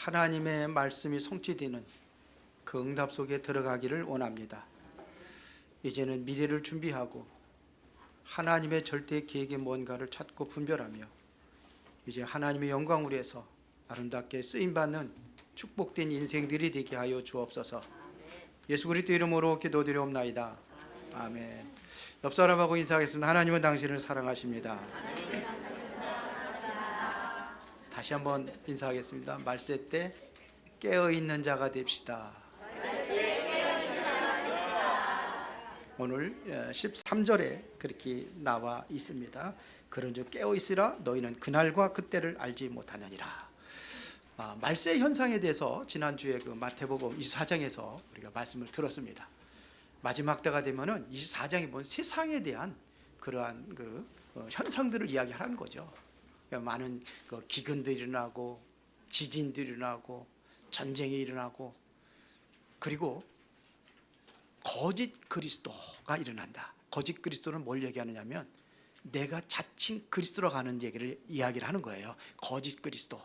하나님의 말씀이 성취되는 그 응답 속에 들어가기를 원합니다. 이제는 미래를 준비하고 하나님의 절대 계획의 뭔가를 찾고 분별하며 이제 하나님의 영광을 위해서 아름답게 쓰임받는 축복된 인생들이 되게 하여 주옵소서. 예수 그리스도 이름으로 기도드리옵나이다. 아멘. 옆 사람하고 인사하겠습니다. 하나님은 당신을 사랑하십니다. 다시 한번 인사하겠습니다. 말세 때 깨어있는 자가 됩시다. 오늘 13절에 그렇게 나와 있습니다. 그런즉 깨어있으라 너희는 그날과 그때를 알지 못하느니라. 말세 현상에 대해서 지난주에 그 마태복음 24장에서 우리가 말씀을 들었습니다. 마지막 때가 되면은 24장에 보면 세상에 대한 그러한 그 현상들을 이야기하는 거죠. 많은 그 기근들이 일어나고 지진들이 일어나고 전쟁이 일어나고 그리고 거짓 그리스도가 일어난다. 거짓 그리스도는 뭘 얘기하느냐면 내가 자칭 그리스도로 가는 얘기를 이야기를 하는 거예요. 거짓 그리스도.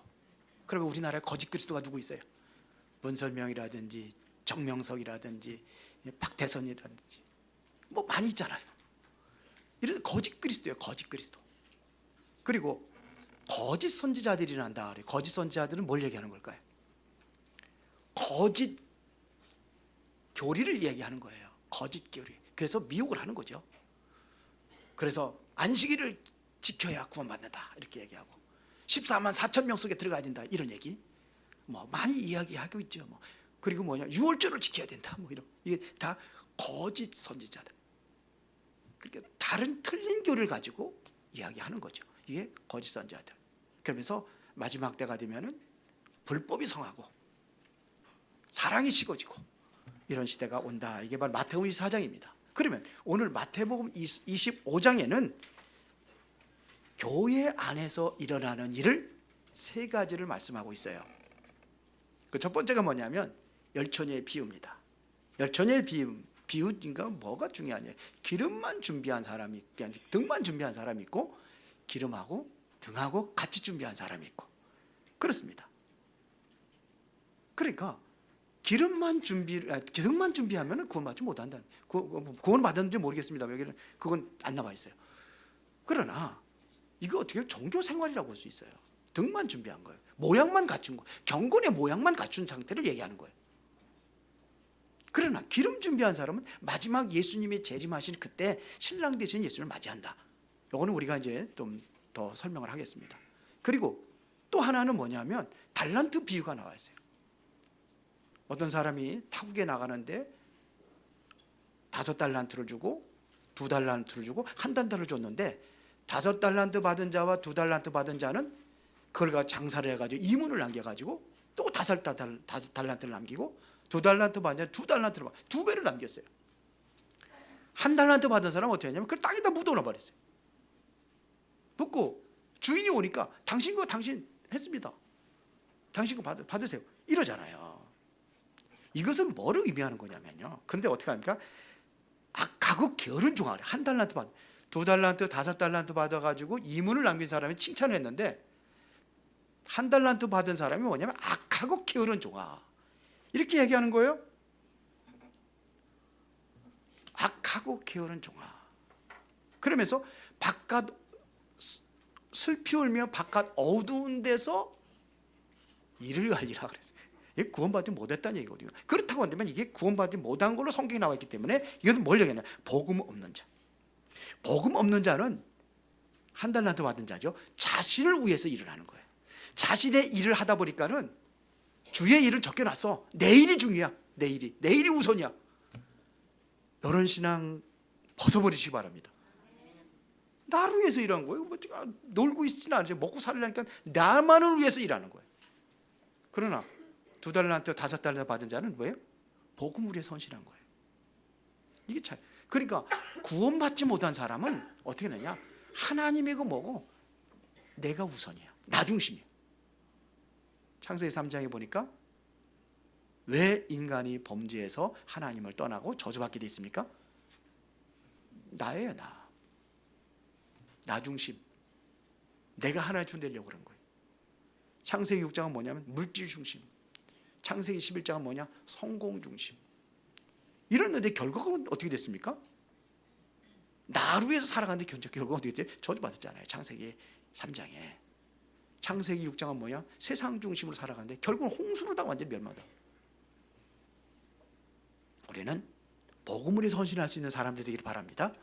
그러면 우리나라에 거짓 그리스도가 누구 있어요? 문설명이라든지 정명석이라든지 박태선이라든지 뭐 많이 있잖아요. 이런 거짓 그리스도예요. 거짓 그리스도. 그리고 거짓 선지자들이 난다. 거짓 선지자들은 뭘 얘기하는 걸까요? 거짓 교리를 얘기하는 거예요. 거짓 교리. 그래서 미혹을 하는 거죠. 그래서 안식일을 지켜야 구원받는다 이렇게 얘기하고 14만 4천 명 속에 들어가야 된다 이런 얘기 뭐 많이 이야기하고 있죠. 뭐 그리고 뭐냐 유월절을 지켜야 된다 뭐 이런 이게 다 거짓 선지자들. 그러니까 다른 틀린 교리를 가지고 이야기하는 거죠. 이게 거짓 선지자들. 그러면서 마지막 때가 되면은 불법이 성하고 사랑이 식어지고 이런 시대가 온다. 이게 바로 마태복음 24장입니다. 그러면 오늘 마태복음 25장에는 교회 안에서 일어나는 일을 세 가지를 말씀하고 있어요. 그 첫 번째가 뭐냐면 열처녀의 비유입니다. 열처녀의 비유인가 뭐가 중요하냐? 기름만 준비한 사람이 있고 등만 준비한 사람이 있고 기름하고 등하고 같이 준비한 사람이 있고 그렇습니다. 그러니까 등만 준비하면 구원받지 못한다. 구원 받았는지 모르겠습니다. 여기는 그건 안 나와 있어요. 그러나 이거 어떻게 종교 생활이라고 볼 수 있어요. 등만 준비한 거예요. 모양만 갖춘 거, 경건의 모양만 갖춘 상태를 얘기하는 거예요. 그러나 기름 준비한 사람은 마지막 예수님이 재림하신 그때 신랑 되신 예수를 맞이한다. 이거는 우리가 이제 좀 더 설명을 하겠습니다. 그리고 또 하나는 뭐냐면 달란트 비유가 나와 있어요. 어떤 사람이 타국에 나가는데 5달란트를 주고 2달란트를 주고 1달란트를 줬는데 5달란트 받은 자와 2달란트 받은 자는 그걸 가지고 장사를 해가지고 이문을 남겨가지고 또 5달란트를 남기고 2달란트 받은 자는 2달란트를 2배를 남겼어요. 1달란트 받은 사람은 어떻게 했냐면 그걸 땅에다 묻어놔 버렸어요. 묻고 주인이 오니까 당신 했습니다. 당신 거 받으세요. 이러잖아요. 이것은 뭐를 의미하는 거냐면요. 그런데 어떻게 합니까? 악하고 게으른 종아리 1달란트 받 2달란트 5달란트 받아가지고 이문을 남긴 사람이 칭찬을 했는데 1달란트 받은 사람이 뭐냐면 악하고 게으른 종아 이렇게 얘기하는 거예요. 악하고 게으른 종아. 그러면서 바깥 슬피 울며 바깥 어두운 데서 일을 갈리라 그랬어요. 이게 구원받지 못했다는 얘기거든요. 그렇다고 한다면 이게 구원받지 못한 걸로 성경에 나와 있기 때문에 이것은 뭘 얘기하냐? 복음 없는 자. 복음 없는 자는 1달란트 받은 자죠. 자신을 위해서 일을 하는 거예요. 자신의 일을 하다 보니까는 주의 일은 적혀놨어. 내일이 중요해. 내일이 우선이야. 이런 신앙 벗어버리시기 바랍니다. 나를 위해서 일하는 거예요. 뭐 놀고 있지는 않아요. 먹고 살려니까 나만을 위해서 일하는 거예요. 그러나 2달란트 5달란트 받은 자는 뭐예요? 복음을 위해 헌신한 거예요. 이게 참. 그러니까 구원받지 못한 사람은 어떻게 되냐? 하나님이고 뭐고 내가 우선이야. 나 중심이야. 창세기 3장에 보니까 왜 인간이 범죄해서 하나님을 떠나고 저주받게 돼 있습니까? 나예요. 나 중심. 내가 하나님 되려고 그런 거예요. 창세기 6장은 뭐냐면 물질 중심, 창세기 11장은 뭐냐? 성공 중심. 이랬는데 결과가 어떻게 됐습니까? 나를 위해서 살아가는데 결과가 어떻게 됐지? 저주받았잖아요. 창세기 3장에. 창세기 6장은 뭐냐? 세상 중심으로 살아가는데 결국은 홍수로 다 완전히 멸망다. 우리는 복음을 위해 헌신할 수 있는 사람들이 되기를 바랍니다.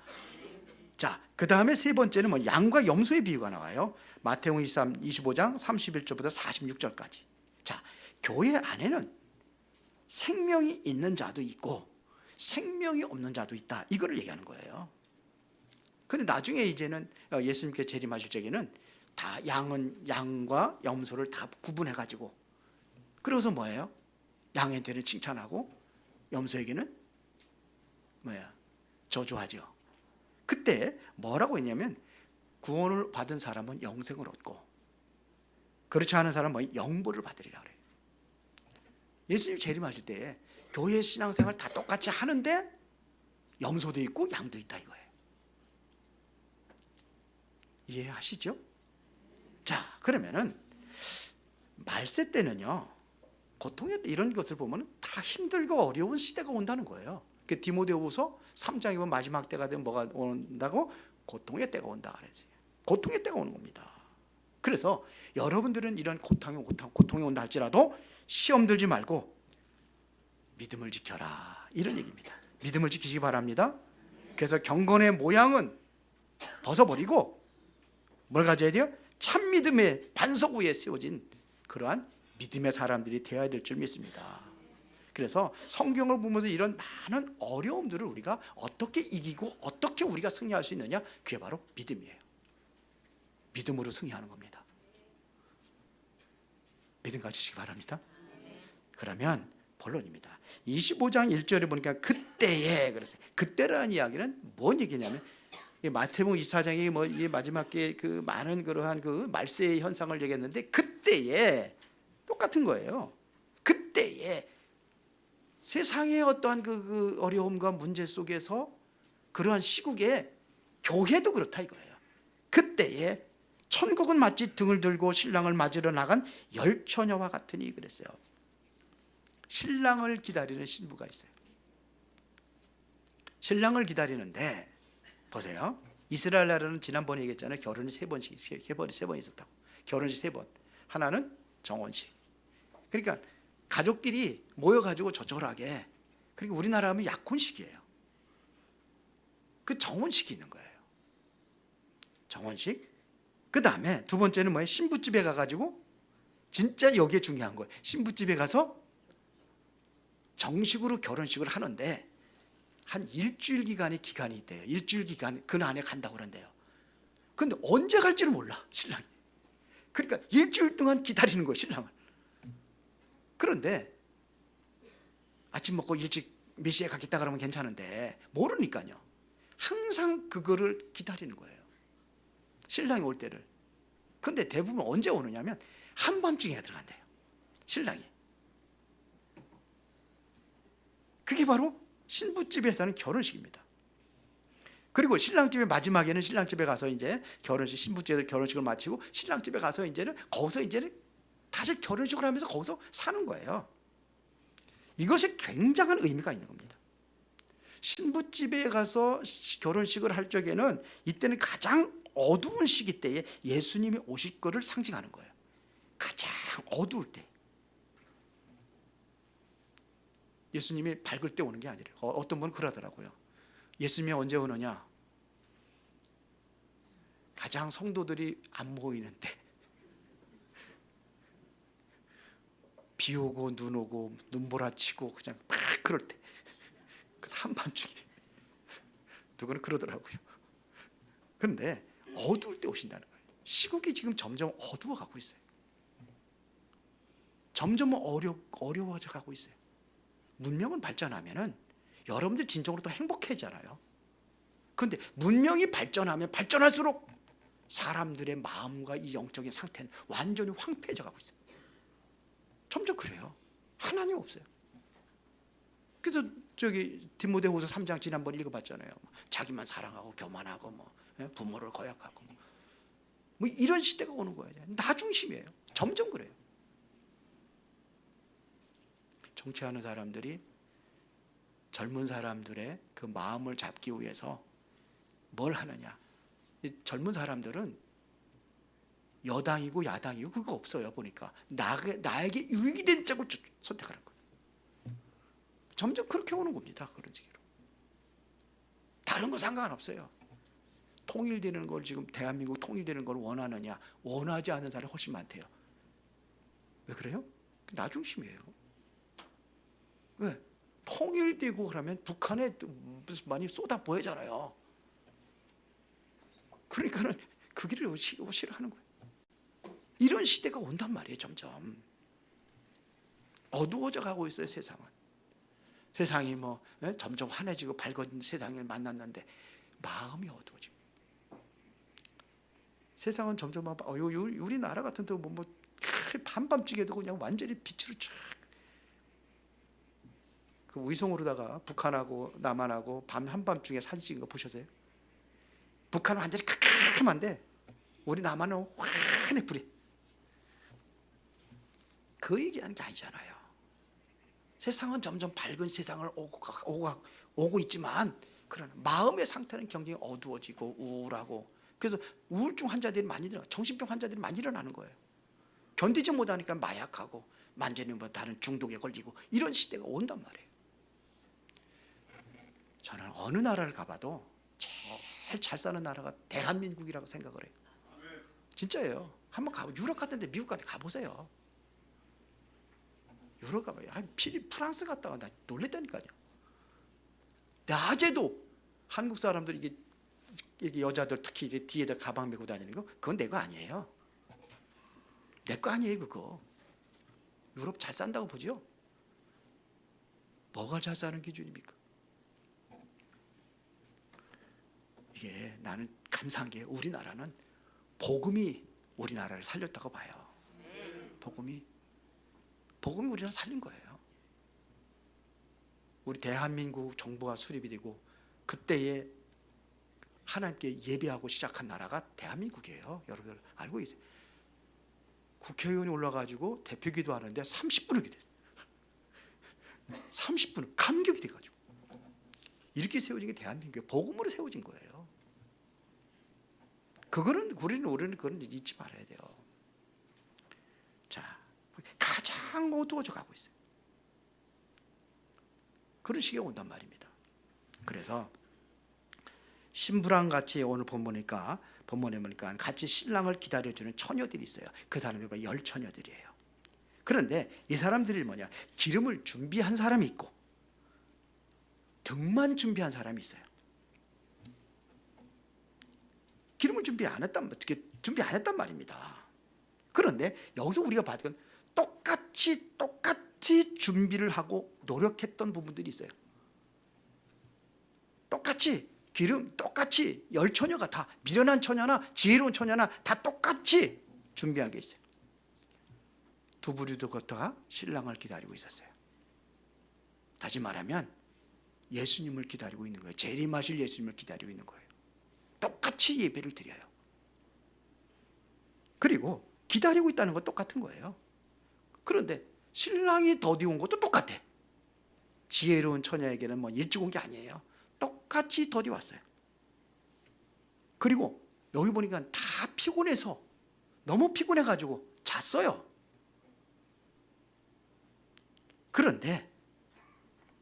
자, 그 다음에 세 번째는 뭐 양과 염소의 비유가 나와요. 마태복음 25장 31절부터 46절까지. 자, 교회 안에는 생명이 있는 자도 있고 생명이 없는 자도 있다. 이거를 얘기하는 거예요. 근데 나중에 이제는 예수님께 재림하실 적에는 다 양과 염소를 다 구분해 가지고, 그래서 뭐예요? 양한테는 칭찬하고 염소에게는 저주하죠. 그때 뭐라고 했냐면 구원을 받은 사람은 영생을 얻고 그렇지 않은 사람은 영벌을 받으리라 그래요. 예수님 재림하실 때 교회 신앙생활 다 똑같이 하는데 염소도 있고 양도 있다 이거예요. 이해하시죠? 자, 그러면은 말세 때는요, 고통의 이런 것을 보면 다 힘들고 어려운 시대가 온다는 거예요. 그 디모데후서 3장에 보면 마지막 때가 되면 뭐가 온다고? 고통의 때가 온다 그랬어요. 고통의 때가 오는 겁니다. 그래서 여러분들은 이런 고통이 온다 할지라도 시험 들지 말고 믿음을 지켜라, 이런 얘기입니다. 믿음을 지키시기 바랍니다. 그래서 경건의 모양은 벗어버리고 뭘 가져야 돼요? 참 믿음의 반석 위에 세워진 그러한 믿음의 사람들이 되어야 될 줄 믿습니다. 그래서 성경을 보면서 이런 많은 어려움들을 우리가 어떻게 이기고 어떻게 우리가 승리할 수 있느냐, 그게 바로 믿음이에요. 믿음으로 승리하는 겁니다. 믿음 가지시기 바랍니다. 그러면 본론입니다. 25장 1절에 보니까 그때에 그랬어요. 그때라는 이야기는 뭔 얘기냐면 마태복음 24장이 뭐 마지막 그 많은 그러한 그 말세의 현상을 얘기했는데 그때에 똑같은 거예요. 그때에 세상의 어떠한 그 어려움과 문제 속에서 그러한 시국에 교회도 그렇다 이거예요. 그때에 천국은 마치 등을 들고 신랑을 맞으러 나간 열처녀와 같으니 그랬어요. 신랑을 기다리는 신부가 있어요. 신랑을 기다리는데 보세요. 이스라엘 나라는 지난번에 얘기했잖아요. 결혼이 세 번 있었다고. 결혼식 3번. 하나는 정혼식. 그러니까 가족끼리 모여가지고 조촐하게. 그리고 우리나라 하면 약혼식이에요. 그 정혼식이 있는 거예요. 정혼식. 그 다음에 두 번째는 뭐예요? 신부집에 가가지고, 진짜 여기에 중요한 거예요. 신부집에 가서 정식으로 결혼식을 하는데 한 일주일 기간의 기간이 있대요. 일주일 기간, 그 안에 간다고 그런대요. 근데 언제 갈지를 몰라, 신랑이. 그러니까 일주일 동안 기다리는 거예요, 신랑을. 그런데 아침 먹고 일찍 몇 시에 가겠다 그러면 괜찮은데 모르니까요. 항상 그거를 기다리는 거예요, 신랑이 올 때를. 근데 대부분 언제 오느냐면 한밤중에 들어간대요, 신랑이. 그게 바로 신부집에서 하는 결혼식입니다. 그리고 신랑집의 마지막에는 신랑집에 가서 이제 신부집에서 결혼식을 마치고 신랑집에 가서 거기서 다시 결혼식을 하면서 거기서 사는 거예요. 이것이 굉장한 의미가 있는 겁니다. 신부집에 가서 결혼식을 할 적에는 이때는 가장 어두운 시기 때에 예수님이 오실 거를 상징하는 거예요. 가장 어두울 때. 예수님이 밝을 때 오는 게 아니래요. 어떤 분은 그러더라고요. 예수님이 언제 오느냐? 가장 성도들이 안 모이는 때. 비 오고 눈 오고 눈보라치고 그냥 막 그럴 때. 한밤중에. 누구는 그러더라고요. 그런데 어두울 때 오신다는 거예요. 시국이 지금 점점 어두워가고 있어요. 점점 어려워져 가고 있어요. 문명은 발전하면은 여러분들 진정으로 더 행복해지잖아요. 그런데 문명이 발전하면 발전할수록 사람들의 마음과 이 영적인 상태는 완전히 황폐해져 가고 있어요. 점점 그래요. 하나님 없어요. 그래서 디모데후서 3장 지난번 읽어봤잖아요. 자기만 사랑하고 교만하고 부모를 거역하고 뭐 이런 시대가 오는 거예요. 나 중심이에요. 점점 그래요. 정치하는 사람들이 젊은 사람들의 그 마음을 잡기 위해서 뭘 하느냐. 이 젊은 사람들은 여당이고 야당이고 그거 없어요. 보니까 나에게 유익이 된 쪽을 선택하는 거예요. 점점 그렇게 오는 겁니다. 그런 식으로. 다른 거 상관없어요. 통일되는 걸 지금 대한민국 통일되는 걸 원하느냐, 원하지 않는 사람이 훨씬 많대요. 왜 그래요? 나 중심이에요. 왜? 통일되고 그러면 북한에 무슨 많이 쏟아 보이잖아요. 그러니까는 그 길을 싫어하는 거예요. 이런 시대가 온단 말이에요. 점점 어두워져 가고 있어요. 세상이 뭐 점점 환해지고 밝은 세상을 만났는데 마음이 어두워지고, 세상은 점점 우리나라 같은 데 뭐 한밤중에도 그냥 완전히 빛으로 쫙, 그 위성으로다가 북한하고 남한하고 한밤중에 사진 찍은 거 보셨어요? 북한은 완전히 캄캄한데 우리 남한은 환해 불이. 그 얘기하는 게 아니잖아요. 세상은 점점 밝은 세상을 오고 있지만 그러나 마음의 상태는 굉장히 어두워지고 우울하고, 그래서 우울증 환자들이 많이 일어나요. 정신병 환자들이 많이 일어나는 거예요. 견디지 못하니까 마약하고 완전히 뭐 다른 중독에 걸리고 이런 시대가 온단 말이에요. 저는 어느 나라를 가봐도 제일 잘 사는 나라가 대한민국이라고 생각을 해요. 진짜예요. 한번 유럽 같은데 미국 같은 데 가보세요. 유럽 가봐요. 프랑스 갔다가 나 놀랬다니까요. 낮에도 한국 사람들 이게 여자들 특히 이제 뒤에다 가방 메고 다니는 거, 그건 내 거 아니에요. 내 거 아니에요, 그거. 유럽 잘 산다고 보죠? 뭐가 잘 사는 기준입니까? 이게 나는 감사한 게 우리나라는 복음이 우리나라를 살렸다고 봐요. 복음이 우리나라 살린 거예요. 우리 대한민국 정부가 수립이 되고 그때에 하나님께 예배하고 시작한 나라가 대한민국이에요. 여러분들 알고 계세요? 국회의원이 올라가지고 대표기도 하는데 30분을 기도했어요. 30분 감격이 돼가지고. 이렇게 세워진 게 대한민국의 복음으로 세워진 거예요. 그거는 우리는 그건 잊지 말아야 돼요. 자, 가장 어두워져 가고 있어요. 그런 시기가 온단 말입니다. 그래서 신부랑 같이 오늘 본문에 보니까 같이 신랑을 기다려주는 처녀들이 있어요. 그 사람들이 바로 열처녀들이에요. 그런데 이 사람들이 뭐냐, 기름을 준비한 사람이 있고 등만 준비한 사람이 있어요. 기름을 준비 안 했단 말입니다. 그런데 여기서 우리가 봤던 똑같이 준비를 하고 노력했던 부분들이 있어요. 똑같이 기름, 똑같이 열처녀가 다 미련한 처녀나 지혜로운 처녀나 다 똑같이 준비한 게 있어요. 두 부류도 다 신랑을 기다리고 있었어요. 다시 말하면 예수님을 기다리고 있는 거예요. 재림하실 예수님을 기다리고 있는 거예요. 똑같이 예배를 드려요. 그리고 기다리고 있다는 건 똑같은 거예요. 그런데 신랑이 더디온 것도 똑같아. 지혜로운 처녀에게는 뭐 일찍 온 게 아니에요. 똑같이 더디 왔어요. 그리고 여기 보니까 다 피곤해서, 너무 피곤해가지고 잤어요. 그런데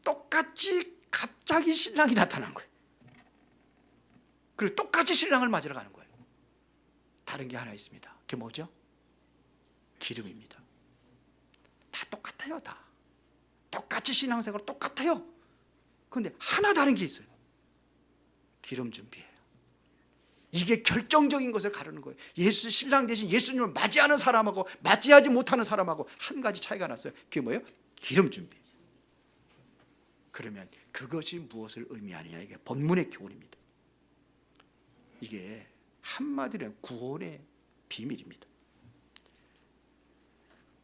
똑같이 갑자기 신랑이 나타난 거예요. 그리고 똑같이 신랑을 맞으러 가는 거예요. 다른 게 하나 있습니다. 그게 뭐죠? 기름입니다. 다 똑같아요. 다 똑같이 신앙생활 똑같아요. 그런데 하나 다른 게 있어요. 기름 준비예요. 이게 결정적인 것을 가르는 거예요. 예수 신랑 대신 예수님을 맞이하는 사람하고 맞이하지 못하는 사람하고 한 가지 차이가 났어요. 그게 뭐예요? 기름 준비. 그러면 그것이 무엇을 의미하느냐, 이게 본문의 교훈입니다. 이게 한마디로 구원의 비밀입니다.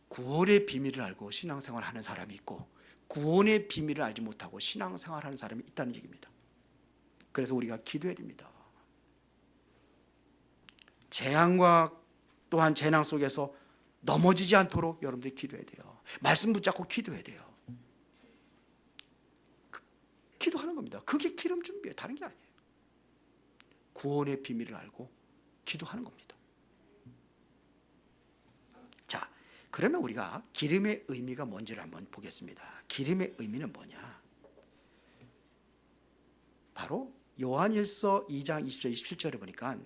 구원의 비밀을 알고 신앙생활을 하는 사람이 있고 구원의 비밀을 알지 못하고 신앙생활을 하는 사람이 있다는 얘기입니다. 그래서 우리가 기도해야 됩니다. 재앙과 또한 재난 속에서 넘어지지 않도록 여러분들이 기도해야 돼요. 말씀 붙잡고 기도해야 돼요. 못하는 게 아니에요. 구원의 비밀을 알고 기도하는 겁니다. 자, 그러면 우리가 기름의 의미가 뭔지를 한번 보겠습니다. 기름의 의미는 뭐냐? 바로 요한일서 2장 20절 27절에 보니까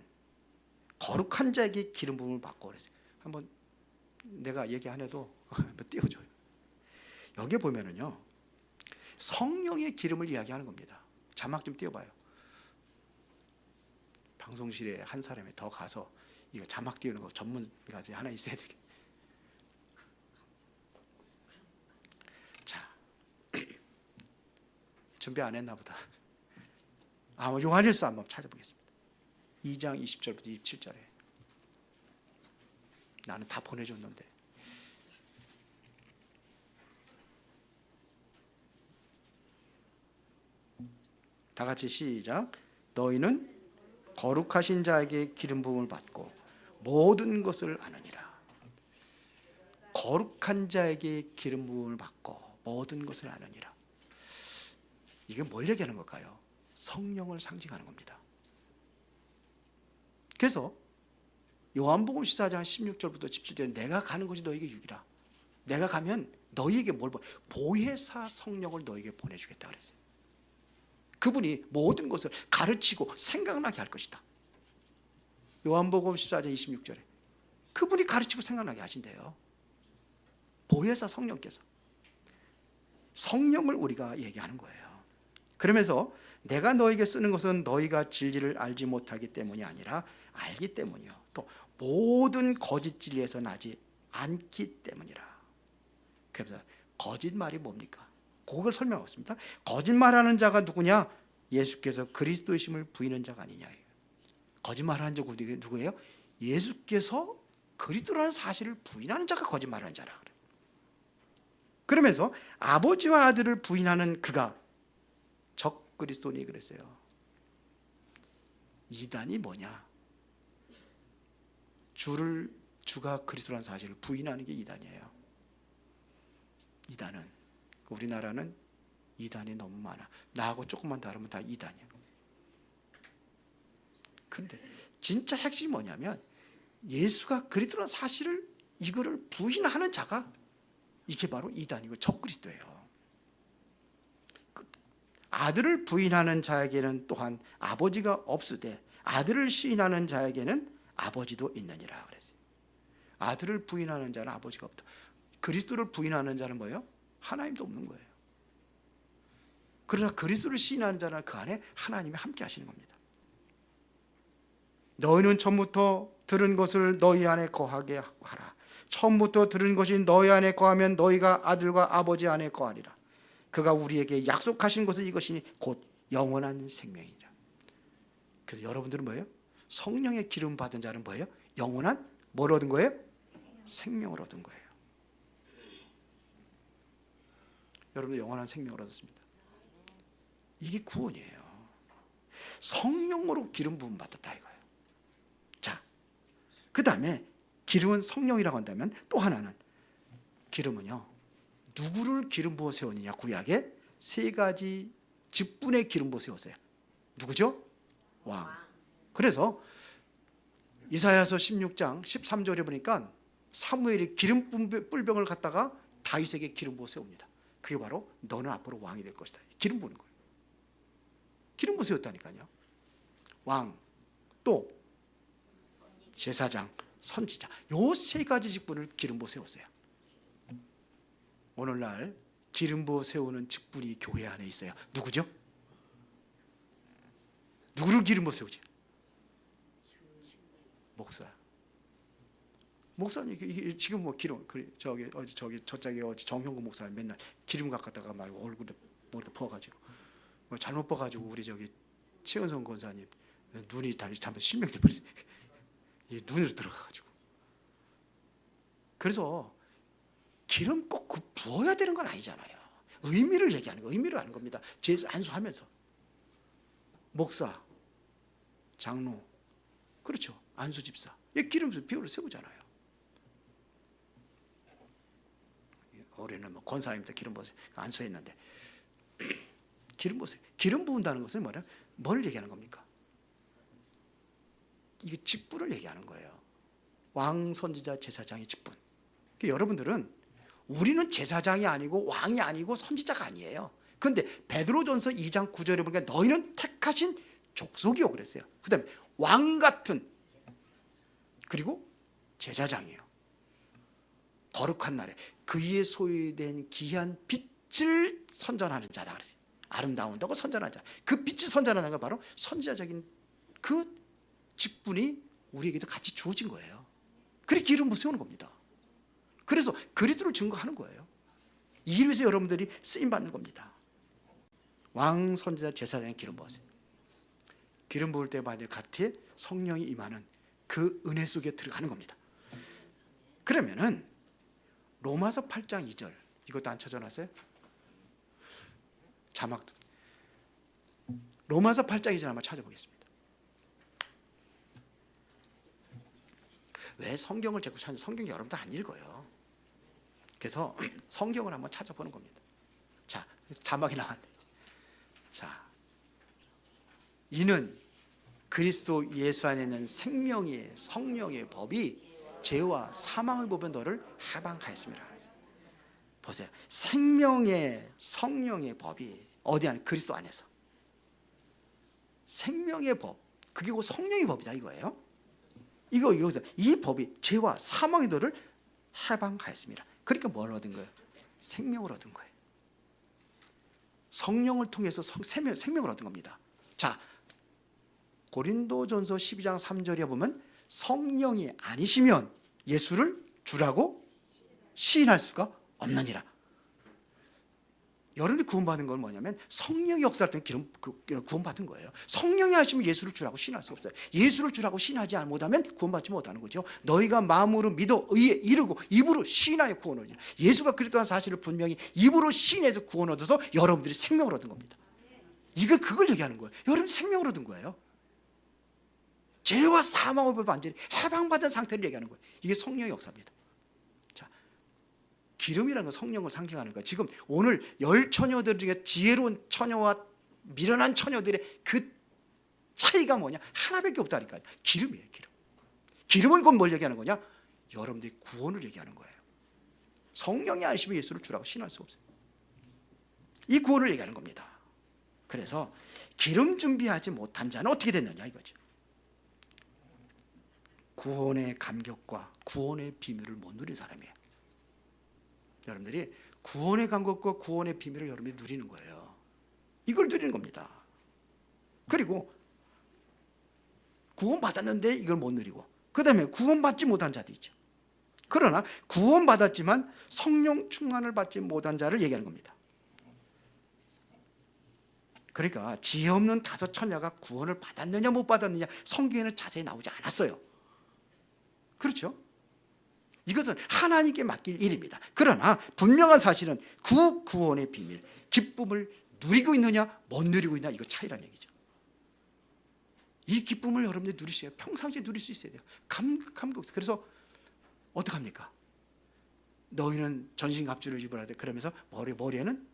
거룩한 자에게 기름 부음을 받고 그랬어요. 한번 내가 얘기 안 해도 한번 띄워줘요. 여기 보면은요, 성령의 기름을 이야기하는 겁니다. 자막 좀 띄워봐요. 방송실에 한 사람이 더 가서 이거 자막 띄우는 거 전문가지 하나 있어야 되겠. 자, 준비 안 했나 보다. 요한일서 한번 찾아보겠습니다. 2장 20절부터 27절에 나는 다 보내줬는데 다 같이 시작. 너희는 거룩하신 자에게 기름 부음을 받고 모든 것을 아느니라. 거룩한 자에게 기름 부음을 받고 모든 것을 아느니라. 이게 뭘 얘기하는 걸까요? 성령을 상징하는 겁니다. 그래서 요한복음 14장 16절부터 17절에 내가 가는 것이 너에게 유익이라. 내가 가면 너희에게 뭘 보혜사 성령을 너에게 보내주겠다 그랬어요. 그분이 모든 것을 가르치고 생각나게 할 것이다. 요한복음 14장 26절에 그분이 가르치고 생각나게 하신대요. 보혜사 성령께서. 성령을 우리가 얘기하는 거예요. 그러면서 내가 너에게 쓰는 것은 너희가 진리를 알지 못하기 때문이 아니라 알기 때문이요, 또 모든 거짓 진리에서 나지 않기 때문이라. 그래서 거짓말이 뭡니까? 그걸 설명하겠습니다. 거짓말하는 자가 누구냐? 예수께서 그리스도이심을 부인한 자가 아니냐. 거짓말하는 자가 누구예요? 예수께서 그리스도라는 사실을 부인하는 자가 거짓말하는 자라. 그러면서 아버지와 아들을 부인하는 그가 적 그리스도니 그랬어요. 이단이 뭐냐? 주가 그리스도라는 사실을 부인하는 게 이단이에요. 이단은, 우리나라는 이단이 너무 많아. 나하고 조금만 다르면 다 이단이야. 근데 진짜 핵심이 뭐냐면 예수가 그리스도라는 사실을 이거를 부인하는 자가 이게 바로 이단이고 적그리스도예요. 아들을 부인하는 자에게는 또한 아버지가 없으되 아들을 시인하는 자에게는 아버지도 있느니라 그랬어요. 아들을 부인하는 자는 아버지가 없다. 그리스도를 부인하는 자는 뭐예요? 하나님도 없는 거예요. 그러나 그리스도를 시인하는 자는 그 안에 하나님이 함께 하시는 겁니다. 너희는 처음부터 들은 것을 너희 안에 거하게 하라. 처음부터 들은 것이 너희 안에 거하면 너희가 아들과 아버지 안에 거하리라. 그가 우리에게 약속하신 것은 이것이니 곧 영원한 생명이니라. 그래서 여러분들은 뭐예요? 성령의 기름 받은 자는 뭐예요? 영원한 뭘 얻은 거예요? 생명을 얻은 거예요. 여러분들 영원한 생명을 얻었습니다. 이게 구원이에요. 성령으로 기름 부음 받았다 이거예요. 자, 그 다음에 기름은 성령이라고 한다면 또 하나는 기름은요, 누구를 기름 부어 세웠느냐? 구약에 세 가지 직분의 기름 부어 세웠어요. 누구죠? 왕. 그래서 이사야서 16장 13절에 보니까 사무엘이 기름 뿔병을 갖다가 다윗에게 기름 부어 세웁니다. 그게 바로 너는 앞으로 왕이 될 것이다. 기름 부는 거예요. 기름 부어 세웠다니까요. 왕, 또 제사장, 선지자, 요 세 가지 직분을 기름 부어 세웠어요. 오늘날 기름 부어 세우는 직분이 교회 안에 있어요. 누구죠? 누구를 기름 부어 세우지? 목사. 목사님 이게 지금 뭐 기름 저기 저짝에 정형구 목사님 맨날 기름 갖다가 막 얼굴에 머리에 부어가지고 뭐 잘못 봐가지고 우리 저기 최은성 권사님 눈이 잘못 실명돼 버렸어요. 이 눈으로 들어가가지고. 그래서 기름 꼭 부어야 되는 건 아니잖아요. 의미를 얘기하는 거, 의미를 아는 겁니다. 안수하면서 목사, 장로, 그렇죠. 안수 집사, 기름 비율을 세우잖아요. 올해는 뭐 권사님도 기름 부어서 안수했는데 기름 부으세요. 기름 부은다는 것은 뭐냐? 뭘 얘기하는 겁니까? 이게 직분을 얘기하는 거예요. 왕, 선지자, 제사장의 직분. 그러니까 여러분들은 우리는 제사장이 아니고 왕이 아니고 선지자가 아니에요. 그런데 베드로전서 2장 9절에 보니까 너희는 택하신 족속이요 그랬어요. 그 다음에 왕 같은, 그리고 제사장이에요. 거룩한 날에 그의 소유된 귀한 빛을 선전하는 자다 그랬어요. 아름다운다고 선전하는 자. 그 빛을 선전하는 건 바로 선지자적인 그 직분이 우리에게도 같이 주어진 거예요. 그래 기름을 세우는 겁니다. 그래서 그리스도를 증거하는 거예요. 이를 위해서 여러분들이 쓰임 받는 겁니다. 왕, 선지자, 제사장의 기름 부으세요. 기름 부을 때 만약 같이 성령이 임하는 그 은혜 속에 들어가는 겁니다. 그러면은 로마서 8장 2절 이것도 안 찾아놨어요? 자막도 로마서 8장 2절 한번 찾아보겠습니다. 왜 성경을 자꾸 찾는, 성경 여러분들 안 읽어요. 그래서 성경을 한번 찾아보는 겁니다. 자, 자막이 나왔네. 자, 이는 그리스도 예수 안에 있는 생명의 성령의 법이 죄와 사망의 법은 너를 해방하였습니다. 보세요. 생명의 성령의 법이 어디 안에? 그리스도 안에서. 생명의 법, 그게 곧 성령의 법이다 이거예요. 이거 여기서 이 법이 죄와 사망의 너를 해방하였습니다. 그러니까 뭘 얻은 거예요? 생명을 얻은 거예요. 성령을 통해서 생명을 얻은 겁니다. 자, 고린도전서 12장 3절에 보면 성령이 아니시면 예수를 주라고 시인할 수가 없느니라. 여러분이 구원받은 건 뭐냐면 성령이 역사할 때 구원받은 거예요. 성령이 하시면 예수를 주라고 시인할 수 없어요. 예수를 주라고 시인하지 못하면 구원받지 못하는 거죠. 너희가 마음으로 믿어 의에 이르고 입으로 시인하여 구원 얻으리라. 예수가 그리스도라는 사실을 분명히 입으로 시인해서 구원 얻어서 여러분들이 생명을 얻은 겁니다. 그걸 얘기하는 거예요. 여러분이 생명을 얻은 거예요. 죄와 사망의 법을 완전히 해방받은 상태를 얘기하는 거예요. 이게 성령의 역사입니다. 자, 기름이라는 건 성령을 상징하는 거예요. 지금 오늘 10처녀들 중에 지혜로운 처녀와 미련한 처녀들의 그 차이가 뭐냐? 하나밖에 없다니까요. 기름이에요. 기름. 기름은 곧 뭘 얘기하는 거냐? 여러분들의 구원을 얘기하는 거예요. 성령이 아니시면 예수를 주라고 신할 수 없어요. 이 구원을 얘기하는 겁니다. 그래서 기름 준비하지 못한 자는 어떻게 됐느냐 이거죠. 구원의 감격과 구원의 비밀을 못 누린 사람이에요. 여러분들이 구원의 감격과 구원의 비밀을 여러분이 누리는 거예요. 이걸 누리는 겁니다. 그리고 구원받았는데 이걸 못 누리고, 그 다음에 구원받지 못한 자도 있죠. 그러나 구원받았지만 성령 충만을 받지 못한 자를 얘기하는 겁니다. 그러니까 지혜 없는 5 처녀가 구원을 받았느냐 못 받았느냐 성경에는 자세히 나오지 않았어요. 그렇죠? 이것은 하나님께 맡길 일입니다. 그러나 분명한 사실은 구원의 비밀, 기쁨을 누리고 있느냐 못 누리고 있느냐, 이거 차이란 얘기죠. 이 기쁨을 여러분들이 누리셔야, 평상시에 누릴 수 있어야 돼요. 감격. 그래서 어떡합니까? 너희는 전신갑주를 입으라 돼. 그러면서 머리에는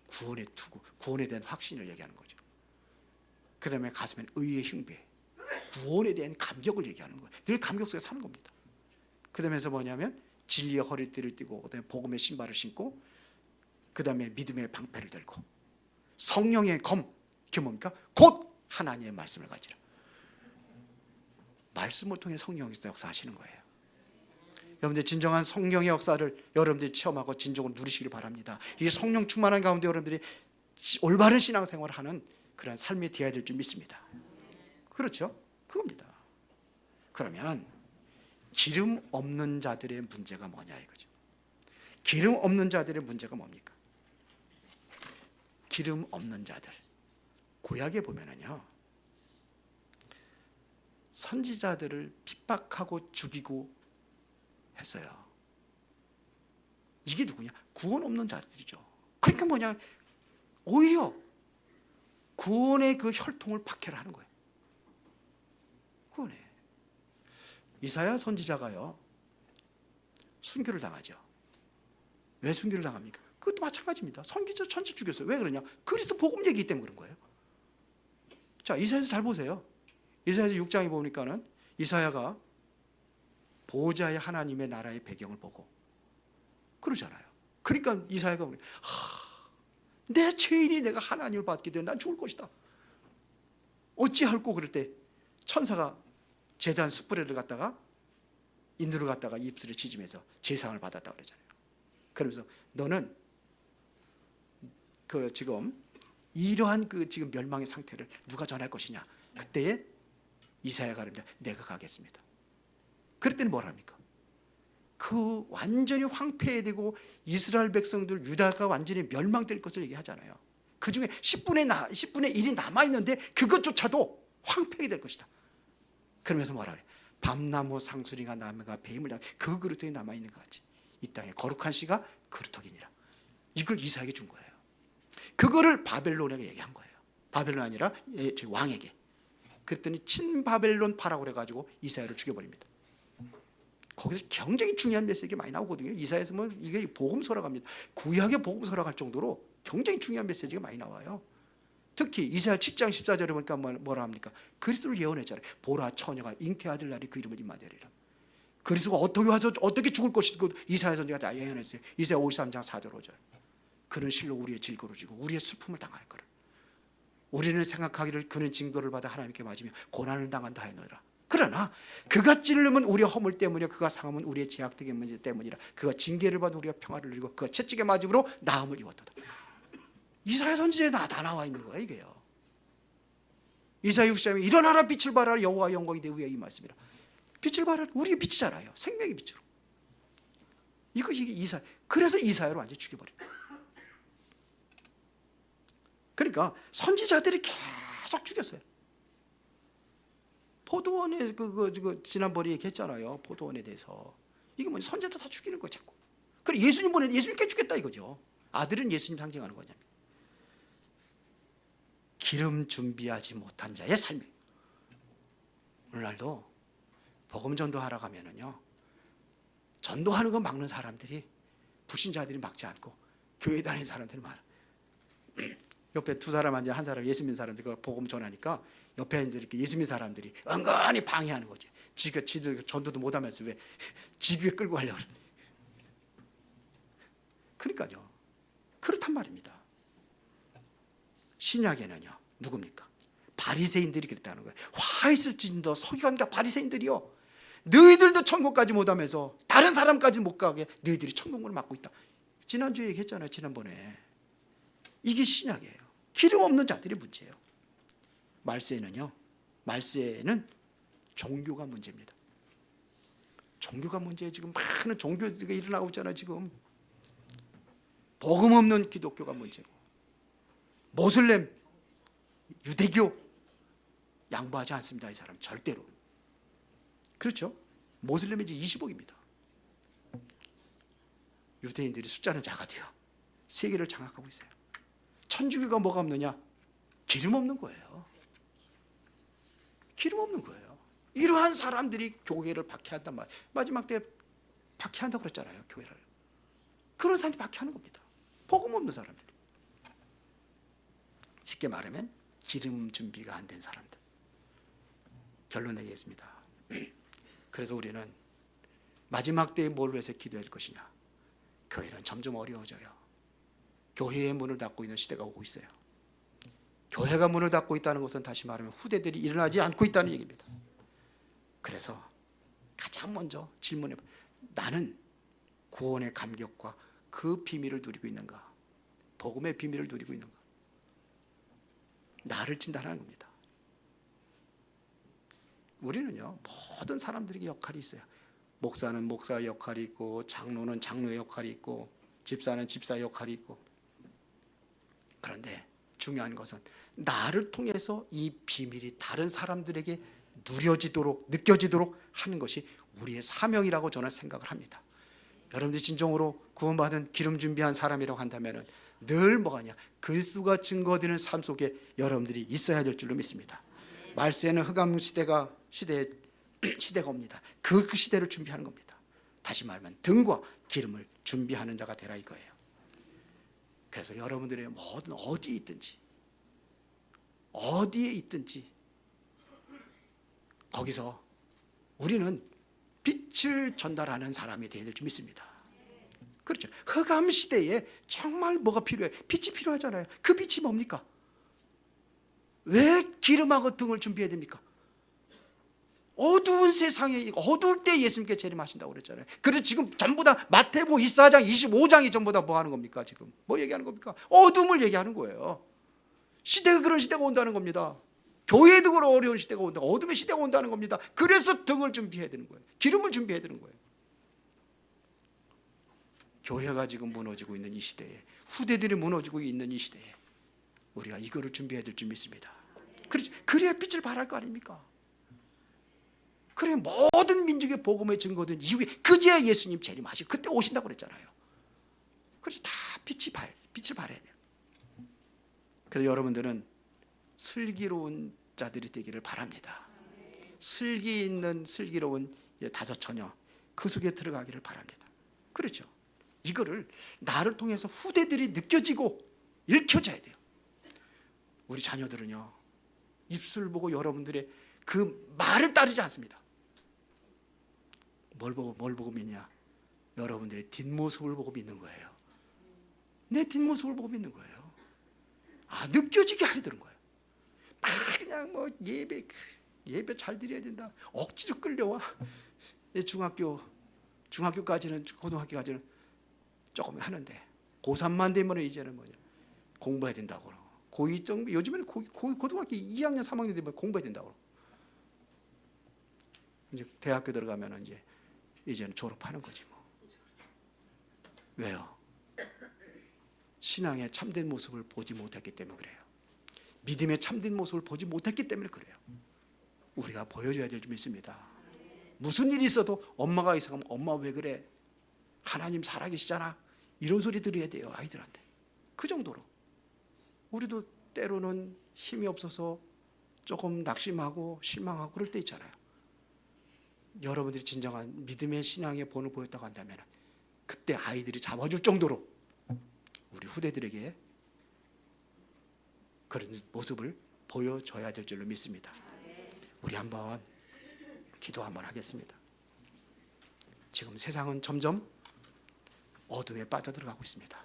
구원의 투구, 구원에 대한 확신을 얘기하는 거죠. 그 다음에 가슴엔 의의 흉배, 구원에 대한 감격을 얘기하는 거예요. 늘 감격 속에 사는 겁니다. 그 다음에서 뭐냐면 진리의 허리띠를 띠고, 그 다음에 복음의 신발을 신고, 그 다음에 믿음의 방패를 들고, 성령의 검, 그게 뭡니까? 곧 하나님의 말씀을 가지라. 말씀을 통해 성령이 역사하시는 거예요. 여러분들 진정한 성령의 역사를 여러분들이 체험하고 진정으로 누리시길 바랍니다. 이 성령 충만한 가운데 여러분들이 올바른 신앙생활을 하는 그런 삶이 되어야 될 줄 믿습니다. 그렇죠? 그겁니다. 그러면 기름 없는 자들의 문제가 뭐냐 이거죠. 기름 없는 자들의 문제가 뭡니까? 기름 없는 자들, 구약에 보면은요, 선지자들을 핍박하고 죽이고 했어요. 이게 누구냐? 구원 없는 자들이죠. 그러니까 뭐냐? 오히려 구원의 그 혈통을 박해하는 거예요. 구원에. 이사야 선지자가요, 순교를 당하죠. 왜 순교를 당합니까? 그것도 마찬가지입니다. 선지자 전체 죽였어요. 왜 그러냐? 그리스도 복음 얘기이기 때문에 그런 거예요. 자, 이사야서 잘 보세요. 이사야서 6장에 보니까는 이사야가 보호자의 하나님의 나라의 배경을 보고 그러잖아요. 그러니까 이사야가 내 죄인이 내가 하나님을 받게 되면 난 죽을 것이다. 어찌할꼬 그럴 때 천사가 제단 숯불에를 갖다가 인두를 갖다가 입술에 지지면서 제상을 받았다고 그러잖아요. 그러면서 너는 지금 이러한 지금 멸망의 상태를 누가 전할 것이냐. 그때에 이사야가 그럽니다. 내가 가겠습니다. 그럴 때는 뭘 합니까? 완전히 황폐되고 이스라엘 백성들 유다가 완전히 멸망될 것을 얘기하잖아요. 그 중에 10분의 1이 남아있는데 그것조차도 황폐하게 될 것이다. 그러면서 뭐라 그래? 밤나무 상수리가 나무가 뱀을 그 그루터기 남아있는 것 같이 이 땅에 거룩한 씨가 그루터기니라. 이걸 이사야에게 준 거예요. 그거를 바벨론에게 얘기한 거예요. 바벨론 아니라 왕에게. 그랬더니 친바벨론 파라고 그래가지고 이사야를 죽여버립니다. 거기서 굉장히 중요한 메시지가 많이 나오거든요. 이사야에서 이게 복음서라고 합니다. 구약의 복음서라고 할 정도로 굉장히 중요한 메시지가 많이 나와요. 특히 이사야 7장 14절에 보니까 뭐라 합니까? 그리스도를 예언했잖아요. 보라 처녀가 잉태아들 날이 그 이름을 임하되리라. 그리스도가 어떻게 와서 어떻게 죽을 것이고 이사야 선지자가 다 예언했어요. 이사야 53장 4절 5절. 그는 실로 우리의 질거를 지고 우리의 슬픔을 당할 거라. 우리는 생각하기를 그는 징벌을 받아 하나님께 맞으며 고난을 당한다 하였노라. 그러나 그가 찔림은 우리의 허물 때문이요 그가 상함은 우리의 제약되게 문제 때문이라. 그가 징계를 받아 우리가 평화를 누리고 그가 채찍에 맞음으로 나음을 입었도다. 이사야 선지자에 다 나와 있는 거예요. 이게요. 이사야 60장에 일어나라 빛을 발하라 여호와 영광이 내 위에 임하였습니다. 빛을 발하라. 우리의 빛이잖아요. 생명의 빛으로. 이게 이사야. 그래서 이사야로 완전히 죽여버립니다. 그러니까 선지자들이 계속 죽였어요. 포도원에 지난번에 얘기했잖아요. 포도원에 대해서 이게 뭐냐? 선지자들 다 죽이는 거야 자꾸. 그래 예수님 보내 예수님께 죽겠다 이거죠. 아들은 예수님 상징하는 거냐. 기름 준비하지 못한 자의 삶이. 오늘날도 복음 전도하러 가면은요, 전도하는 거 막는 사람들이 불신자들이 막지 않고 교회 다니는 사람들이 많아. 옆에 두 사람 앉아 한 사람 예수 믿는 사람들 그 복음 전하니까 옆에 이제 이렇게 예수 믿는 사람들이 은근히 방해하는 거지. 지들 전도도 못하면서 왜 집 위에 끌고 가려고 그러니. 그러니까요. 그렇단 말입니다. 신약에는요 누굽니까? 바리새인들이 그랬다는 거예요. 화 있을진도 서기관과 바리새인들이요 너희들도 천국까지 못하면서 다른 사람까지 못 가게 너희들이 천국문을 막고 있다. 지난주에 얘기했잖아요. 지난번에. 이게 신약이에요. 기름 없는 자들의 문제예요. 말세는 종교가 문제입니다. 종교가 문제예요. 지금 많은 종교가 일어나고 있잖아요. 지금 복음 없는 기독교가 문제고 모슬렘, 유대교 양보하지 않습니다. 이 사람 절대로. 그렇죠? 모슬렘이 이제 20억입니다. 유대인들이 숫자는 작아도요 세계를 장악하고 있어요. 천주교가 뭐가 없느냐? 기름 없는 거예요. 기름 없는 거예요. 이러한 사람들이 교회를 박해한단 말이에요. 마지막 때 박해한다고 그랬잖아요. 교회를. 그런 사람들이 박해하는 겁니다. 복음 없는 사람들이. 쉽게 말하면 기름 준비가 안 된 사람들. 결론 내리겠습니다. 그래서 우리는 마지막 때에 뭘 위해서 기도할 것이냐? 교회는 점점 어려워져요. 교회의 문을 닫고 있는 시대가 오고 있어요. 교회가 문을 닫고 있다는 것은 다시 말하면 후대들이 일어나지 않고 있다는 얘기입니다. 그래서 가장 먼저 질문해 봐요. 나는 구원의 감격과 그 비밀을 누리고 있는가? 복음의 비밀을 누리고 있는가? 나를 진단하는 겁니다. 우리는요 모든 사람들에게 역할이 있어요. 목사는 목사의 역할이 있고 장로는 장로의 역할이 있고 집사는 집사의 역할이 있고. 그런데 중요한 것은 나를 통해서 이 비밀이 다른 사람들에게 누려지도록 느껴지도록 하는 것이 우리의 사명이라고 저는 생각을 합니다. 여러분들이 진정으로 구원받은 기름 준비한 사람이라고 한다면 늘 뭐가냐? 그리스도가 증거되는 삶 속에 여러분들이 있어야 될 줄로 믿습니다. 말세에는 흑암 시대가 옵니다. 그 시대를 준비하는 겁니다. 다시 말하면 등과 기름을 준비하는 자가 되라 이거예요. 그래서 여러분들의 모든 어디 있든지 어디에 있든지 거기서 우리는 빛을 전달하는 사람이 되어야 될 줄 믿습니다. 그렇죠. 흑암 시대에 정말 뭐가 필요해? 빛이 필요하잖아요. 그 빛이 뭡니까? 왜 기름하고 등을 준비해야 됩니까? 어두운 세상에, 어두울 때 예수님께 재림하신다고 그랬잖아요. 그래서 지금 전부 다 마태복음 24장 25장이 전부 다 뭐 하는 겁니까? 지금 뭐 얘기하는 겁니까? 어둠을 얘기하는 거예요. 시대가 그런 시대가 온다는 겁니다. 교회도 그런 어려운 시대가 온다. 어둠의 시대가 온다는 겁니다. 그래서 등을 준비해야 되는 거예요. 기름을 준비해야 되는 거예요. 교회가 지금 무너지고 있는 이 시대에, 후대들이 무너지고 있는 이 시대에 우리가 이거를 준비해야 될 줄 믿습니다. 그래야 빛을 발할 거 아닙니까? 그래 모든 민족의 복음의 증거된 이후에 그제야 예수님 재림하시고 그때 오신다고 그랬잖아요. 그래서 다 빛을 발해야 돼요. 그래서 여러분들은 슬기로운 자들이 되기를 바랍니다. 슬기 있는 슬기로운 다섯 처녀 그 속에 들어가기를 바랍니다. 그렇죠. 이거를 나를 통해서 후대들이 느껴지고 읽혀져야 돼요. 우리 자녀들은요, 입술 보고 여러분들의 그 말을 따르지 않습니다. 뭘 보고 믿냐? 여러분들의 뒷모습을 보고 믿는 거예요. 내 뒷모습을 보고 믿는 거예요. 느껴지게 해야 되는 거예요. 그냥 뭐 예배 잘 드려야 된다. 억지로 끌려와. 중학교까지는, 고등학교까지는 조금 하는데 고3만 되면 이제는 뭐냐, 공부해야 된다고 그러고, 고2 정도, 요즘에는 고등학교 2학년 3학년 되면 공부해야 된다고 그러고, 이제 대학교 들어가면 이제는 졸업하는 거지 뭐. 왜요? 신앙의 참된 모습을 보지 못했기 때문에 그래요. 믿음의 참된 모습을 보지 못했기 때문에 그래요. 우리가 보여줘야 될 줄 믿습니다. 무슨 일이 있어도 엄마가 이상하면 엄마 왜 그래? 하나님 살아계시잖아. 이런 소리 들어야 돼요, 아이들한테. 그 정도로. 우리도 때로는 힘이 없어서 조금 낙심하고 실망하고 그럴 때 있잖아요. 여러분들이 진정한 믿음의 신앙의 본을 보였다고 한다면 그때 아이들이 잡아줄 정도로 우리 후대들에게 그런 모습을 보여줘야 될 줄로 믿습니다. 우리 한번 기도 한번 하겠습니다. 지금 세상은 점점 어둠에 빠져들어가고 있습니다.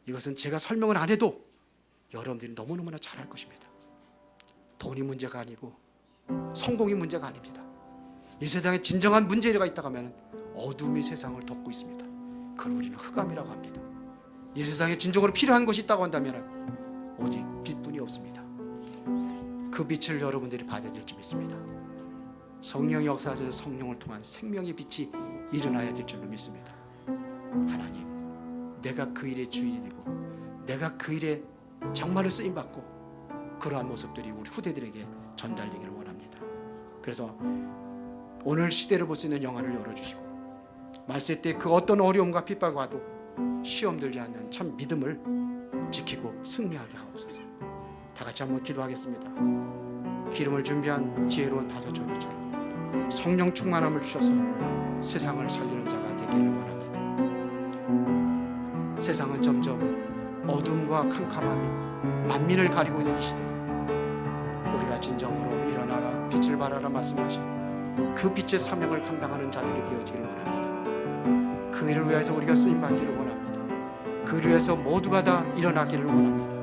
이것은 제가 설명을 안 해도 여러분들이 너무너무나 잘 알 것입니다. 돈이 문제가 아니고 성공이 문제가 아닙니다. 이 세상에 진정한 문제가 있다고 하면 어둠이 세상을 덮고 있습니다. 그걸 우리는 흑암이라고 합니다. 이 세상에 진정으로 필요한 것이 있다고 한다면 오직 빛뿐이 없습니다. 그 빛을 여러분들이 받아야 될 줄 믿습니다. 성령의 역사에서 성령을 통한 생명의 빛이 일어나야 될 줄로 믿습니다. 하나님, 내가 그 일의 주인이 되고 내가 그 일에 정말로 쓰임받고 그러한 모습들이 우리 후대들에게 전달되기를 원합니다. 그래서 오늘 시대를 볼 수 있는 영안을 열어주시고 말세 때 그 어떤 어려움과 핍박이 와도 시험 들지 않는 참 믿음을 지키고 승리하게 하옵소서. 다 같이 한번 기도하겠습니다. 기름을 준비한 지혜로운 다섯 처녀처럼 성령 충만함을 주셔서 세상을 살리는 자가 되기를 원합니다. 세상은 점점 어둠과 캄캄함이 만민을 가리고 있는 이 시대에 우리가 진정으로 일어나라 빛을 발하라 말씀하신 그 빛의 사명을 감당하는 자들이 되어지기를 원합니다. 그 일을 위해서 우리가 쓰임받기를 원합니다. 그 일을 위해서 모두가 다 일어나기를 원합니다.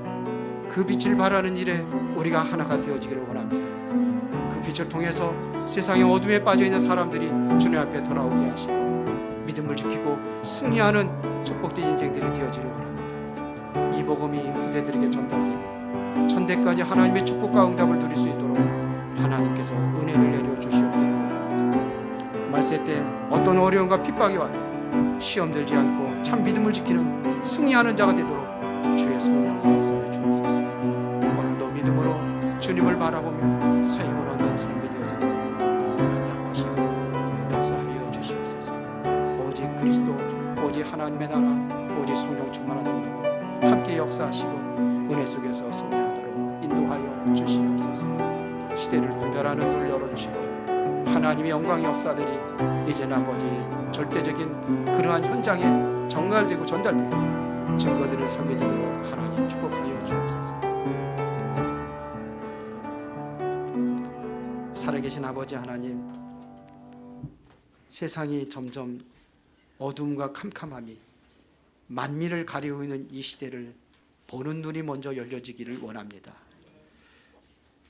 그 빛을 발하는 일에 우리가 하나가 되어지기를 원합니다. 그 빛을 통해서 세상의 어둠에 빠져있는 사람들이 주님 앞에 돌아오게 하시고 믿음을 지키고 승리하는 축복된 인생들이 되어지기를 원합니다. 이 복음이 후대들에게 전달되고 천대까지 하나님의 축복과 응답을 누릴 수 있도록 하나님께서 은혜를 내려주시옵기를 원합니다. 말세 때 어떤 어려움과 핍박이 와도 시험 들지 않고 참 믿음을 지키는 승리하는 자가 되도록 주의 성령의 역사에 주옵소서. 오늘도 믿음으로 주님을 바라보며 새 힘을 얻는 삶이 되어지도록 응답하시고 역사하여 주시옵소서. 오직 그리스도, 오직 하나님의 나라, 오직 성령 충만한 영으로 함께 역사하시고 은혜 속에서 승리하도록 인도하여 주시옵소서. 시대를 분별하는 눈을 열어주시고 하나님의 영광 역사들이 이제는 아버지 절대적인 그러한 현장에 전달되고 증거되는 삶이 되도록 하나님 축복하여 주옵소서. 살아계신 아버지 하나님, 세상이 점점 어둠과 캄캄함이 만민을 가리고 있는 이 시대를 보는 눈이 먼저 열려지기를 원합니다.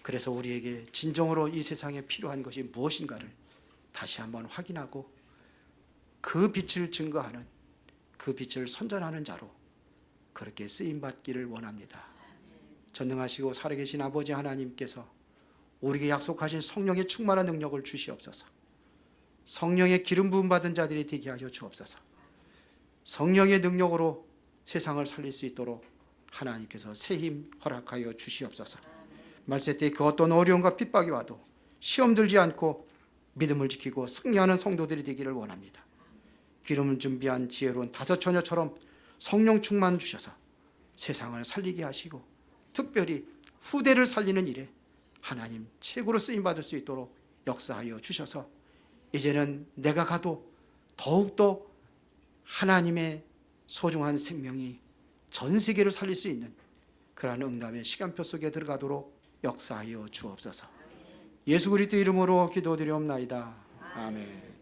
그래서 우리에게 진정으로 이 세상에 필요한 것이 무엇인가를 다시 한번 확인하고 그 빛을 증거하는, 그 빛을 선전하는 자로 그렇게 쓰임받기를 원합니다. 전능하시고 살아계신 아버지 하나님께서 우리에게 약속하신 성령의 충만한 능력을 주시옵소서. 성령의 기름 부음 받은 자들이 되게 하여 주옵소서. 성령의 능력으로 세상을 살릴 수 있도록 하나님께서 새 힘 허락하여 주시옵소서. 말세 때 그 어떤 어려움과 핍박이 와도 시험 들지 않고 믿음을 지키고 승리하는 성도들이 되기를 원합니다. 기름을 준비한 지혜로운 다섯 처녀처럼 성령 충만 주셔서 세상을 살리게 하시고 특별히 후대를 살리는 일에 하나님 최고로 쓰임받을 수 있도록 역사하여 주셔서 이제는 내가 가도 더욱더 하나님의 소중한 생명이 전 세계를 살릴 수 있는 그러한 응답의 시간표 속에 들어가도록 역사하여 주옵소서. 예수 그리스도 이름으로 기도드리옵나이다. 아멘.